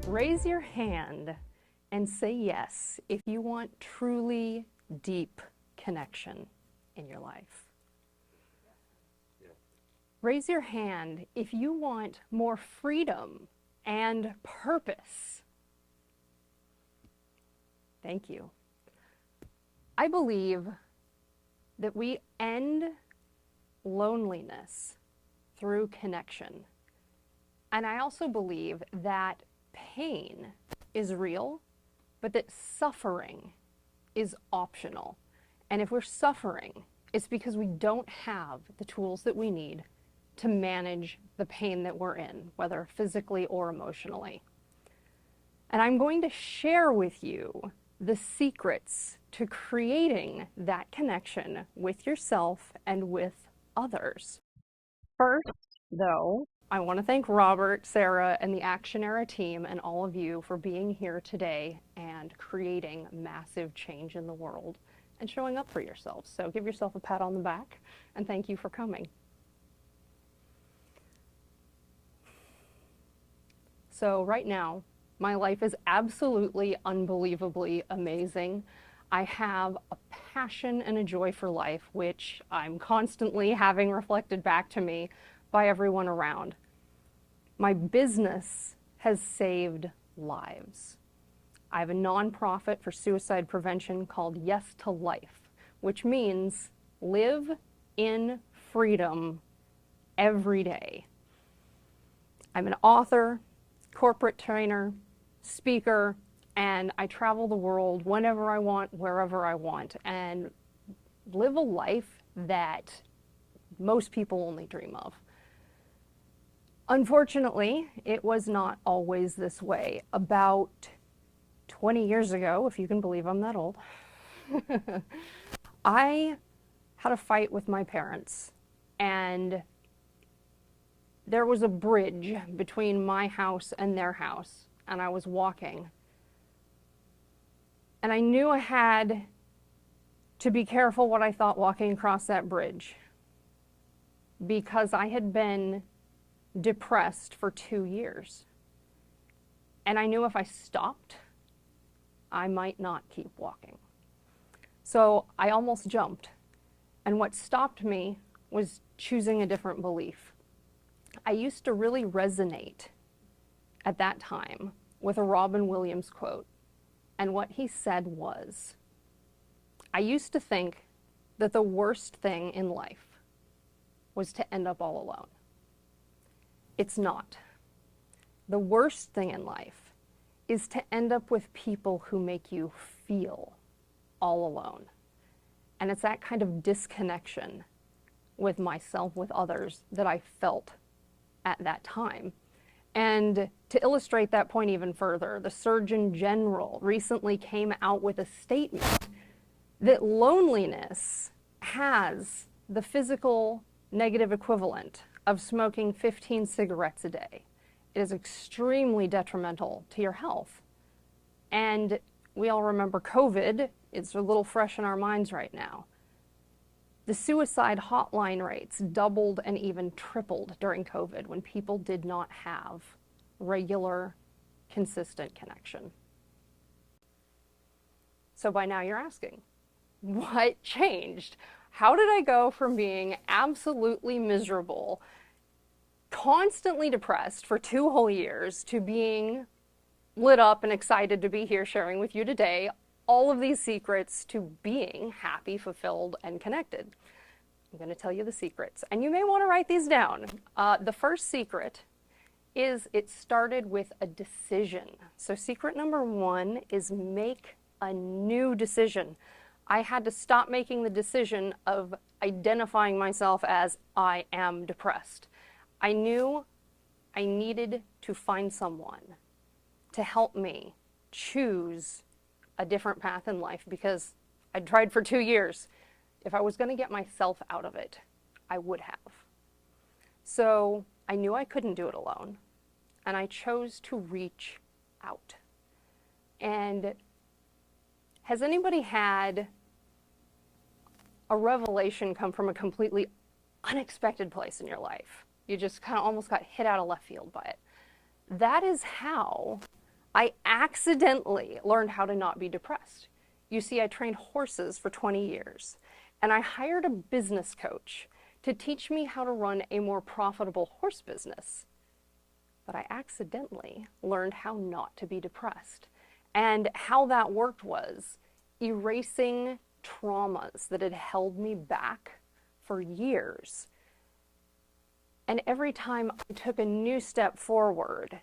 Raise your hand and say yes if you want truly deep connection in your life. Raise your hand if you want more freedom and purpose. Thank you. I believe that we end loneliness through connection. And I also believe that pain is real, but that suffering is optional. And if we're suffering, it's because we don't have the tools that we need to manage the pain that we're in, whether physically or emotionally. And I'm going to share with you the secrets to creating that connection with yourself and with others. First, though, I want to thank Robert, Sarah, and the Action Era team and all of you for being here today and creating massive change in the world and showing up for yourselves. So give yourself a pat on the back and thank you for coming. So right now, my life is absolutely unbelievably amazing. I have a passion and a joy for life, which I'm constantly having reflected back to me by everyone around. My business has saved lives. I have a nonprofit for suicide prevention called Yes to Life, which means live in freedom every day. I'm an author, corporate trainer, speaker, and I travel the world whenever I want, wherever I want, and live a life that most people only dream of. Unfortunately, it was not always this way. About 20 years ago, if you can believe I'm that old, I had a fight with my parents, and there was a bridge between my house and their house, and I was walking. And I knew I had to be careful what I thought walking across that bridge, because I had been depressed for 2 years. And I knew if I stopped, I might not keep walking. So I almost jumped. And what stopped me was choosing a different belief. I used to really resonate at that time with a Robin Williams quote. And what he said was, I used to think that the worst thing in life was to end up all alone. It's not. The worst thing in life is to end up with people who make you feel all alone. And it's that kind of disconnection with myself, with others, that I felt at that time. And to illustrate that point even further, the Surgeon General recently came out with a statement that loneliness has the physical negative equivalent of smoking 15 cigarettes a day. It is extremely detrimental to your health. And we all remember COVID. It's a little fresh in our minds right now. The suicide hotline rates doubled and even tripled during COVID when people did not have regular, consistent connection. So by now you're asking, what changed? How did I go from being absolutely miserable, constantly depressed for 2 whole years, to being lit up and excited to be here sharing with you today all of these secrets to being happy, fulfilled, and connected? I'm going to tell you the secrets, and you may want to write these down. The first secret is it started with a decision. So secret number 1 is make a new decision. I had to stop making the decision of identifying myself as I am depressed. I knew I needed to find someone to help me choose a different path in life, because I'd tried for 2 years. If I was going to get myself out of it, I would have. So I knew I couldn't do it alone, and I chose to reach out. And has anybody had a revelation come from a completely unexpected place in your life? You just kind of almost got hit out of left field by it. That is how I accidentally learned how to not be depressed. You see, I trained horses for 20 years, and I hired a business coach to teach me how to run a more profitable horse business. But I accidentally learned how not to be depressed. And how that worked was erasing traumas that had held me back for years. And every time I took a new step forward,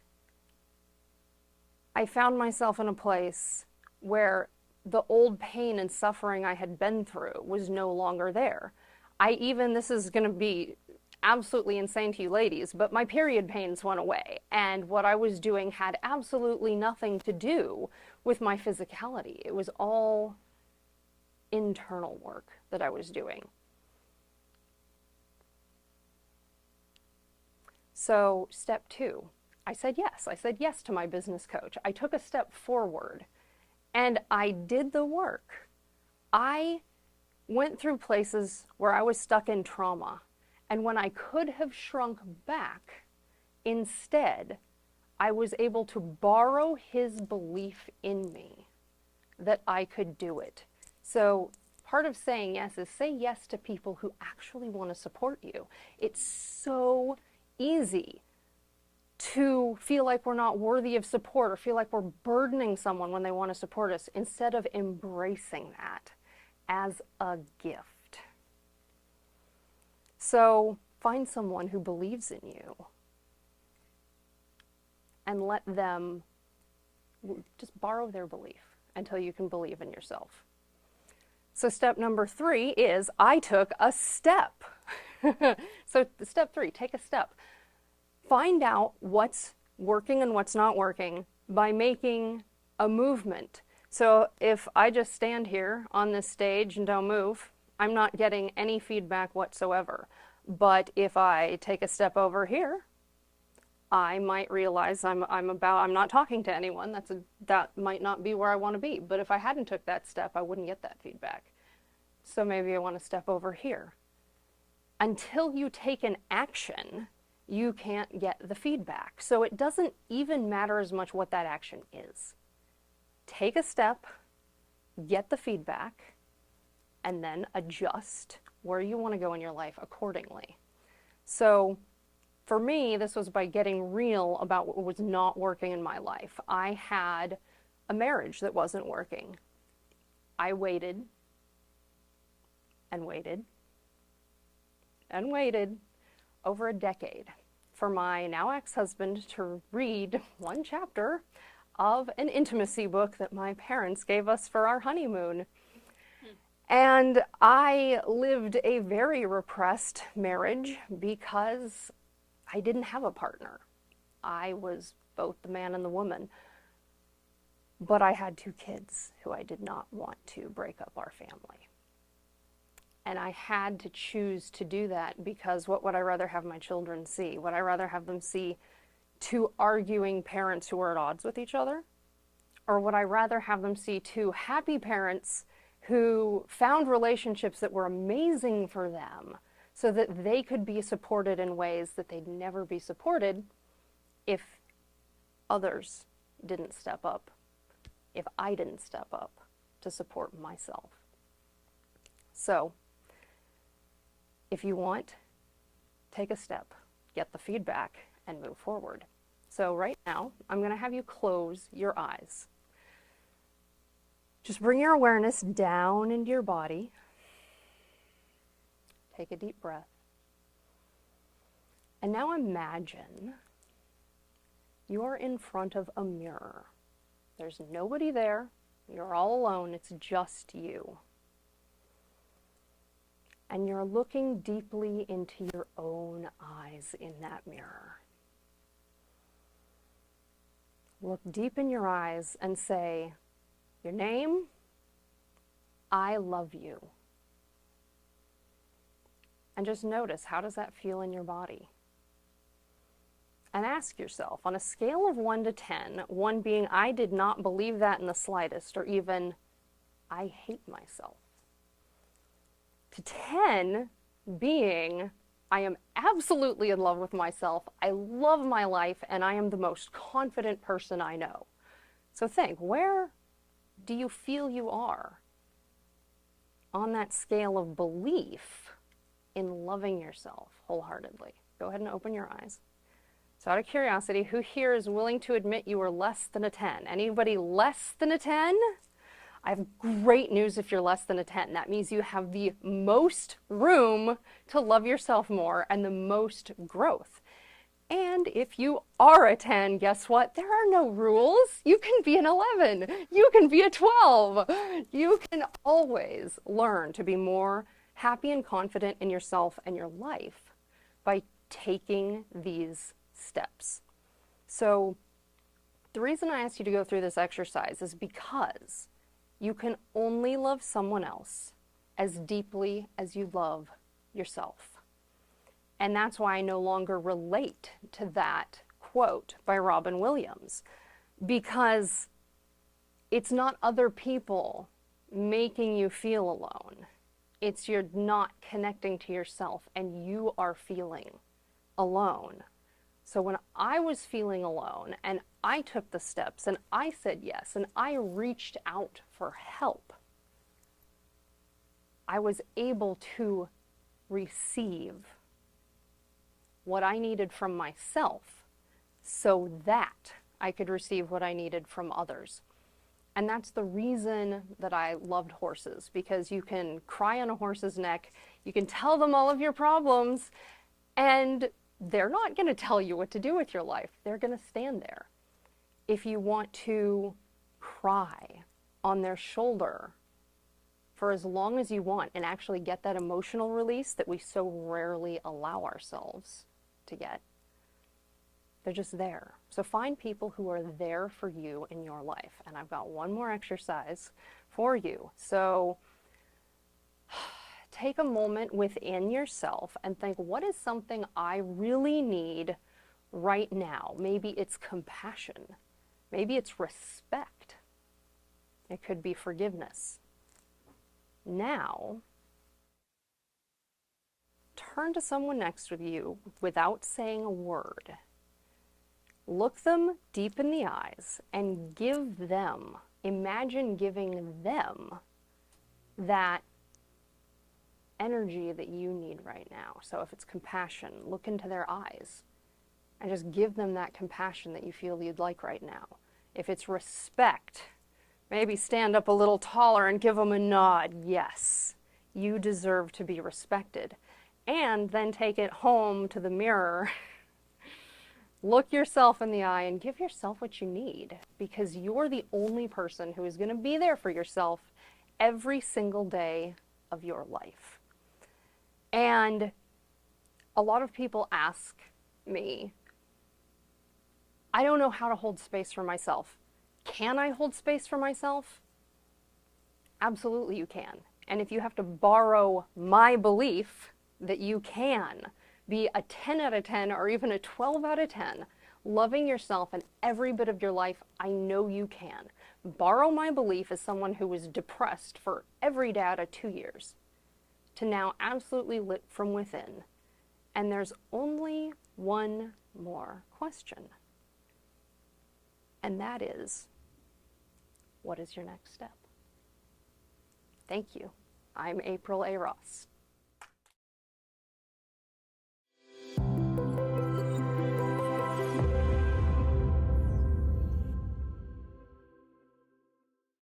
I found myself in a place where the old pain and suffering I had been through was no longer there. This is going to be absolutely insane to you ladies, but my period pains went away. And what I was doing had absolutely nothing to do with my physicality. It was all internal work that I was doing. So step 2, I said yes. I said yes to my business coach. I took a step forward and I did the work. I went through places where I was stuck in trauma. And when I could have shrunk back, instead, I was able to borrow his belief in me that I could do it. So part of saying yes is say yes to people who actually want to support you. It's so easy to feel like we're not worthy of support or feel like we're burdening someone when they want to support us, instead of embracing that as a gift. So find someone who believes in you and let them just borrow their belief until you can believe in yourself. So step number 3 is I took a step. So step 3, take a step. Find out what's working and what's not working by making a movement. So if I just stand here on this stage and don't move, I'm not getting any feedback whatsoever. But if I take a step over here, I might realize I'm not talking to anyone. That might not be where I want to be. But if I hadn't took that step, I wouldn't get that feedback. So maybe I want to step over here. Until you take an action, you can't get the feedback. So it doesn't even matter as much what that action is. Take a step, get the feedback, and then adjust where you want to go in your life accordingly. So for me, this was by getting real about what was not working in my life. I had a marriage that wasn't working. I waited and waited and waited over a decade for my now ex-husband to read one chapter of an intimacy book that my parents gave us for our honeymoon. And I lived a very repressed marriage because I didn't have a partner. I was both the man and the woman. But I had 2 kids who I did not want to break up our family. And I had to choose to do that because what would I rather have my children see? Would I rather have them see 2 arguing parents who are at odds with each other? Or would I rather have them see 2 happy parents who found relationships that were amazing for them so that they could be supported in ways that they'd never be supported if others didn't step up, if I didn't step up to support myself? So, if you want, take a step, get the feedback, and move forward. So right now, I'm going to have you close your eyes. Just bring your awareness down into your body. Take a deep breath. And now imagine you're in front of a mirror. There's nobody there. You're all alone. It's just you. And you're looking deeply into your own eyes in that mirror. Look deep in your eyes and say, your name, I love you. And just notice, how does that feel in your body? And ask yourself, on a scale of 1 to 10, 1 being I did not believe that in the slightest, or even I hate myself, to 10 being I am absolutely in love with myself, I love my life, and I am the most confident person I know. So think, where do you feel you are on that scale of belief in loving yourself wholeheartedly? Go ahead and open your eyes. So out of curiosity, who here is willing to admit you are less than a 10? Anybody less than a 10? I have great news if you're less than a 10. That means you have the most room to love yourself more and the most growth. And if you are a 10, guess what? There are no rules. You can be an 11. You can be a 12. You can always learn to be more happy and confident in yourself and your life by taking these steps. So the reason I asked you to go through this exercise is because you can only love someone else as deeply as you love yourself. And that's why I no longer relate to that quote by Robin Williams, because it's not other people making you feel alone. It's you're not connecting to yourself and you are feeling alone. So when I was feeling alone and I took the steps and I said yes and I reached out for help, I was able to receive what I needed from myself so that I could receive what I needed from others. And that's the reason that I loved horses, because you can cry on a horse's neck, you can tell them all of your problems, and they're not going to tell you what to do with your life. They're going to stand there. If you want to cry on their shoulder for as long as you want and actually get that emotional release that we so rarely allow ourselves to get, they're just there. So find people who are there for you in your life. And I've got one more exercise for you. So take a moment within yourself and think, what is something I really need right now? Maybe it's compassion. Maybe it's respect. It could be forgiveness. Now, turn to someone next to you without saying a word. Look them deep in the eyes and give them, imagine giving them that energy that you need right now. So if it's compassion, look into their eyes and just give them that compassion that you feel you'd like right now. If it's respect, maybe stand up a little taller and give them a nod. Yes, you deserve to be respected. And then take it home to the mirror. Look yourself in the eye and give yourself what you need, because you're the only person who is going to be there for yourself every single day of your life. And a lot of people ask me, I don't know how to hold space for myself. Can I hold space for myself? Absolutely you can. And if you have to borrow my belief that you can be a 10 out of 10 or even a 12 out of 10, loving yourself in every bit of your life, I know you can. Borrow my belief as someone who was depressed for every day out of 2 years to now absolutely lit from within. And there's only one more question. And that is, what is your next step? Thank you. I'm April A. Ross.